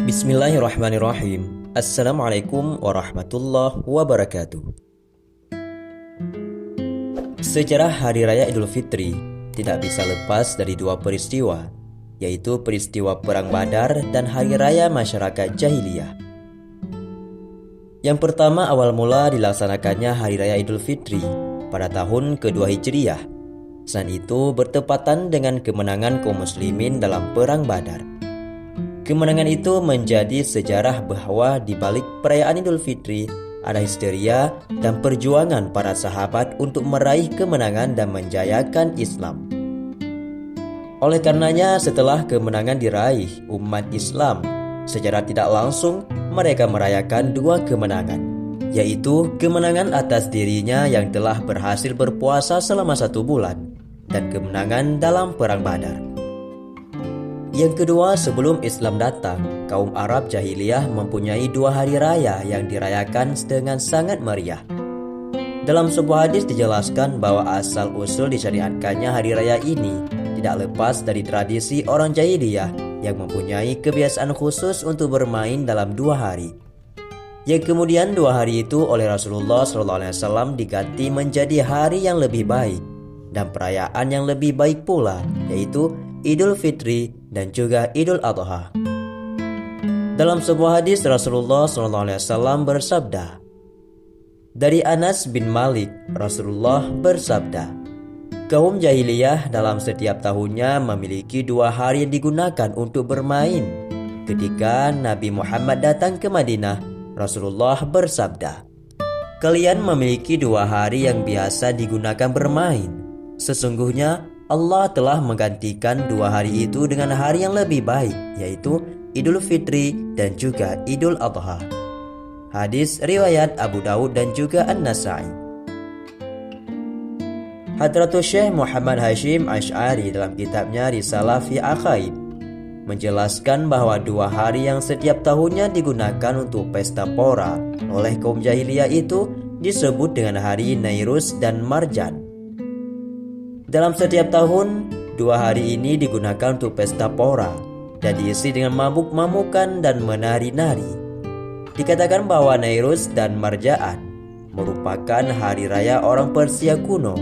Bismillahirrahmanirrahim. Assalamualaikum warahmatullahi wabarakatuh. Sejarah Hari Raya Idul Fitri tidak bisa lepas dari dua peristiwa, yaitu peristiwa Perang Badar dan Hari Raya Masyarakat Jahiliyah. Yang pertama, awal mula dilaksanakannya Hari Raya Idul Fitri pada tahun kedua Hijriyah. Saat itu bertepatan dengan kemenangan kaum muslimin dalam Perang Badar. Kemenangan itu menjadi sejarah bahwa di balik perayaan Idul Fitri ada histeria dan perjuangan para sahabat untuk meraih kemenangan dan menjayakan Islam. Oleh karenanya, setelah kemenangan diraih umat Islam, secara tidak langsung mereka merayakan dua kemenangan, yaitu kemenangan atas dirinya yang telah berhasil berpuasa selama 1 bulan dan kemenangan dalam Perang Badar. Yang kedua, sebelum Islam datang, kaum Arab Jahiliyah mempunyai 2 hari raya yang dirayakan dengan sangat meriah. Dalam sebuah hadis dijelaskan bahwa asal-usul disyariatkannya hari raya ini tidak lepas dari tradisi orang Jahiliyah yang mempunyai kebiasaan khusus untuk bermain dalam 2 hari. Yang kemudian 2 hari itu oleh Rasulullah SAW diganti menjadi hari yang lebih baik dan perayaan yang lebih baik pula, yaitu Idul Fitri dan juga Idul Adha. Dalam sebuah hadis Rasulullah SAW bersabda, dari Anas bin Malik, Rasulullah bersabda, kaum jahiliyah dalam setiap tahunnya memiliki 2 hari yang digunakan untuk bermain. Ketika Nabi Muhammad datang ke Madinah, Rasulullah bersabda, kalian memiliki 2 hari yang biasa digunakan bermain. Sesungguhnya Allah telah menggantikan 2 hari itu dengan hari yang lebih baik, yaitu Idul Fitri dan juga Idul Adha. Hadis riwayat Abu Daud dan juga An-Nasa'i. Hadratus Syekh Muhammad Hashim Asy'ari dalam kitabnya Risalah fi Aqaid menjelaskan bahwa 2 hari yang setiap tahunnya digunakan untuk pesta pora oleh kaum jahiliyah itu disebut dengan hari Nairus dan Marjan. Dalam setiap tahun, 2 hari ini digunakan untuk pesta pora dan diisi dengan mabuk-mabukan dan menari-nari. Dikatakan bahwa Nairus dan Marjaan merupakan hari raya orang Persia kuno.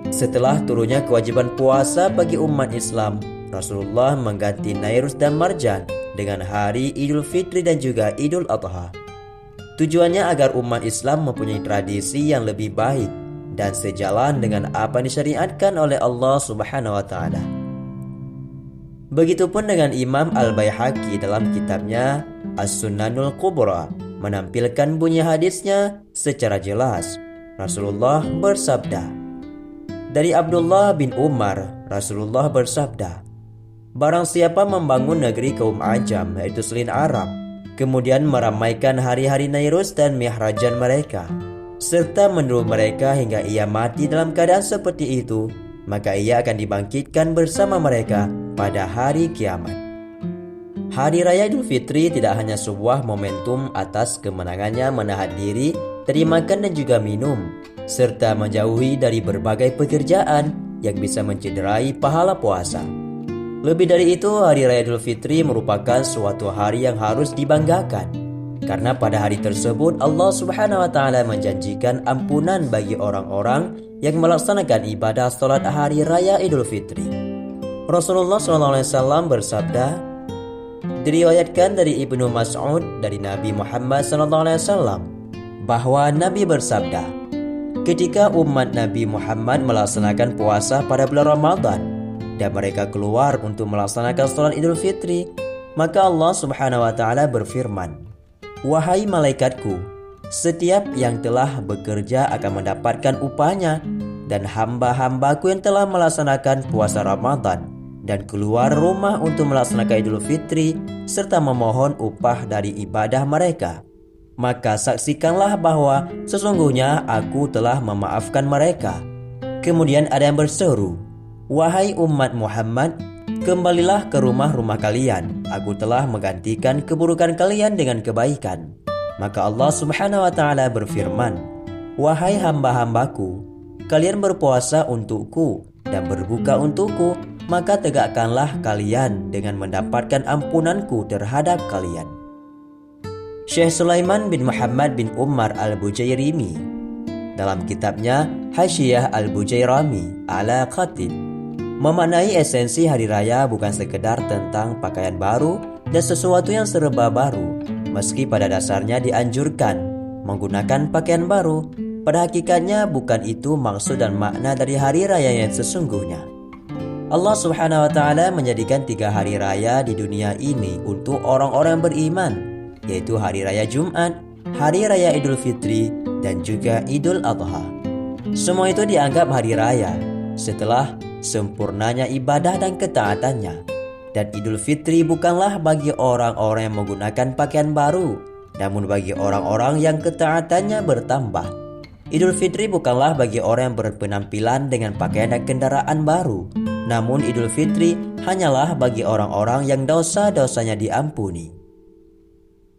Setelah turunnya kewajiban puasa bagi umat Islam, Rasulullah mengganti Nairus dan Marjan dengan hari Idul Fitri dan juga Idul Adha. Tujuannya agar umat Islam mempunyai tradisi yang lebih baik dan sejalan dengan apa yang disyariatkan oleh Allah Subhanahu wa taala. Begitupun dengan Imam Al-Baihaqi dalam kitabnya As-Sunnanul Kubra menampilkan bunyi hadisnya secara jelas. Rasulullah bersabda, dari Abdullah bin Umar, Rasulullah bersabda, barang siapa membangun negeri kaum Ajam, yaitu selain Arab, kemudian meramaikan hari-hari Nairus dan Mihrajan mereka, serta menurut mereka hingga ia mati dalam keadaan seperti itu, maka ia akan dibangkitkan bersama mereka pada hari kiamat. Hari Raya Idul Fitri tidak hanya sebuah momentum atas kemenangannya menahan diri dari makan dan juga minum, serta menjauhi dari berbagai pekerjaan yang bisa mencederai pahala puasa. Lebih dari itu, Hari Raya Idul Fitri merupakan suatu hari yang harus dibanggakan, karena pada hari tersebut Allah Subhanahu wa taala menjanjikan ampunan bagi orang-orang yang melaksanakan ibadah salat Hari Raya Idul Fitri. Rasulullah SAW bersabda, diriwayatkan dari Ibnu Mas'ud dari Nabi Muhammad SAW bahwa Nabi bersabda, ketika umat Nabi Muhammad melaksanakan puasa pada bulan Ramadan dan mereka keluar untuk melaksanakan salat Idul Fitri, maka Allah Subhanahu wa taala berfirman, wahai malaikatku, setiap yang telah bekerja akan mendapatkan upahnya, dan hamba-hambaku yang telah melaksanakan puasa Ramadan dan keluar rumah untuk melaksanakan Idul Fitri serta memohon upah dari ibadah mereka, maka saksikanlah bahwa sesungguhnya aku telah memaafkan mereka. Kemudian ada yang berseru, wahai umat Muhammad, kembalilah ke rumah-rumah kalian, aku telah menggantikan keburukan kalian dengan kebaikan. Maka Allah Subhanahu wa taala berfirman, wahai hamba-hambaku, kalian berpuasa untukku dan berbuka untukku, maka tegakkanlah kalian dengan mendapatkan ampunanku terhadap kalian. Syekh Sulaiman bin Muhammad bin Umar al-Bujairimi dalam kitabnya Hasyiah al-Bujairami ala Khatib memaknai esensi hari raya bukan sekedar tentang pakaian baru dan sesuatu yang serba baru. Meski pada dasarnya dianjurkan menggunakan pakaian baru, pada hakikatnya bukan itu maksud dan makna dari hari raya yang sesungguhnya. Allah Subhanahu wa Ta'ala menjadikan 3 hari raya di dunia ini untuk orang-orang beriman, yaitu hari raya Jumat, hari raya Idul Fitri, dan juga Idul Adha. Semua itu dianggap hari raya setelah sempurnanya ibadah dan ketaatannya. Dan Idul Fitri bukanlah bagi orang-orang yang menggunakan pakaian baru, namun bagi orang-orang yang ketaatannya bertambah. Idul Fitri bukanlah bagi orang yang berpenampilan dengan pakaian dan kendaraan baru, namun Idul Fitri hanyalah bagi orang-orang yang dosa-dosanya diampuni.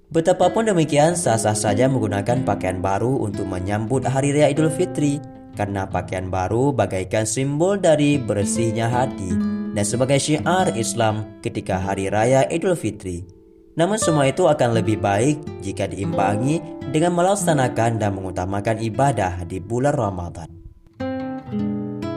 Betapapun demikian, sah-sah saja menggunakan pakaian baru untuk menyambut hari raya Idul Fitri, karena pakaian baru bagaikan simbol dari bersihnya hati dan sebagai syiar Islam ketika hari raya Idul Fitri. Namun semua itu akan lebih baik jika diimbangi dengan melaksanakan dan mengutamakan ibadah di bulan Ramadan.